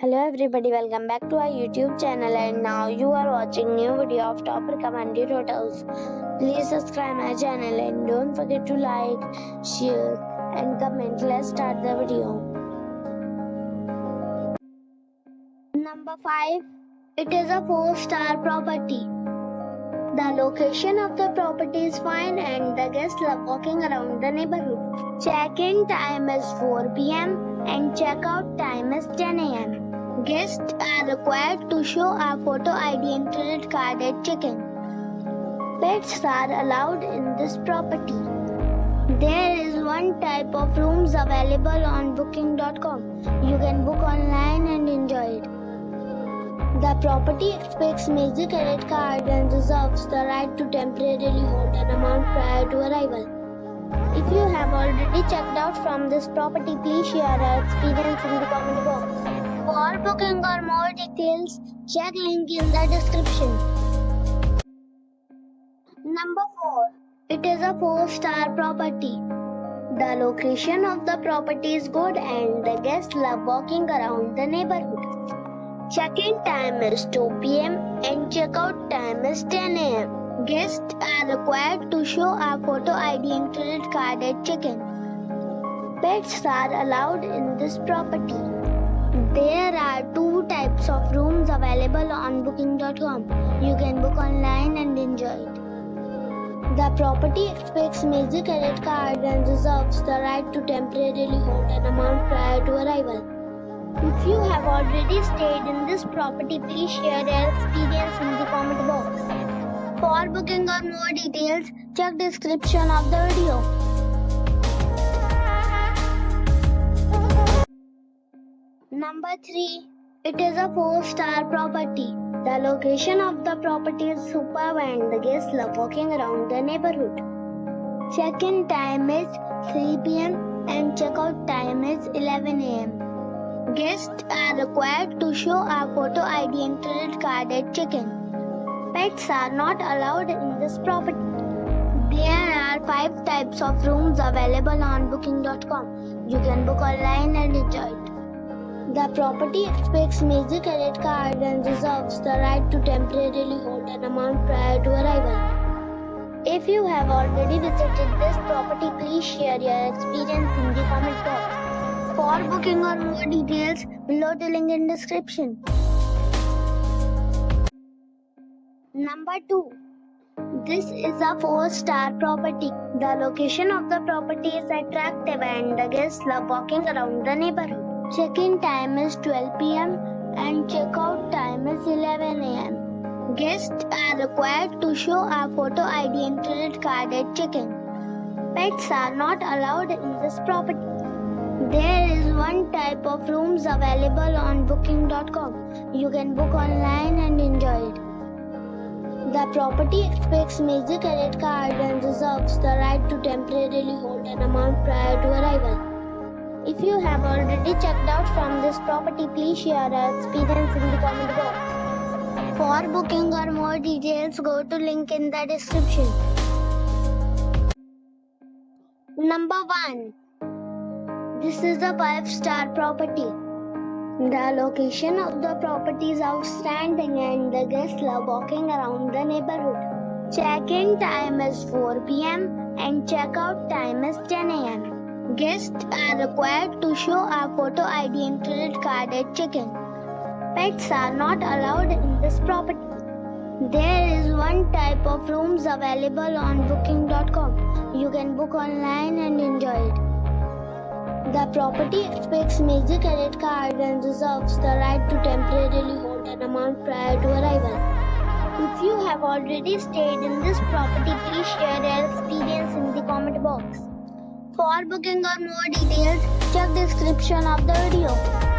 Hello everybody, welcome back to our YouTube channel, and now you are watching new video of top recommended hotels. Please subscribe my channel and don't forget to like, share and comment. Let's start the video. Number 5. It is a 4-star property. The location of the property is fine and the guests love walking around the neighborhood. Check-in time is 4 p.m. and check-out time is 10 a.m. Guests are required to show a photo ID and credit card at check-in. Pets are allowed in this property. There is one type of rooms available on booking.com. You can book online and enjoy it. The property expects major credit card and reserves the right to temporarily hold an amount prior to arrival. If you have already checked out from this property, please share your experience in the comment box. For booking or more details, check link in the description. Number 4. It is a 4-star property. The location of the property is good and the guests love walking around the neighborhood. Check-in time is 2 p.m. and check-out time is 10 a.m. Guests are required to show a photo ID and credit card at check-in. Pets are allowed in this property. There are 2 types of rooms available on booking.com. You can book online and enjoy it. The property expects major credit card and reserves the right to temporarily hold an amount prior to arrival. If you have already stayed in this property, please share your experience in the comment box. For booking or more details, check description of the video. Number 3. It is a 4-star property. The location of the property is superb and the guests love walking around the neighborhood. Check-in time is 3 p.m. and check-out time is 11 a.m. Guests are required to show a photo ID and credit card at check-in. Pets are not allowed in this property. There are 5 types of rooms available on booking.com. You can book online and enjoy it. The property expects major credit card and reserves the right to temporarily hold an amount prior to arrival. If you have already visited this property, please share your experience in the comment box. For booking or more details, below the link in description. Number 2. This is a 4-star property. The location of the property is attractive and the guests love walking around the neighborhood. Check-in time is 12 p.m. and check-out time is 11 a.m. Guests are required to show a photo ID and credit card at check-in. Pets are not allowed in this property. There is one type of rooms available on booking.com. You can book online and enjoy it. The property expects major credit card and reserves the right to temporarily hold an amount prior to arrival. If you have already checked out from this property, please share your experience in the comment box. For booking or more details, go to link in the description. Number 1. This is a 5-star property. The location of the property is outstanding and the guests love walking around the neighborhood. Check-in time is 4 p.m. and check-out time is 10 a.m. Guests are required to show a photo ID and credit card at check-in. Pets are not allowed in this property. There is one type of rooms available on booking.com. You can book online and enjoy it. The property expects major credit card and reserves the right to temporarily hold an amount prior to arrival. If you have already stayed in this property, please share your experience in the comment box. For booking or more details, check description of the video.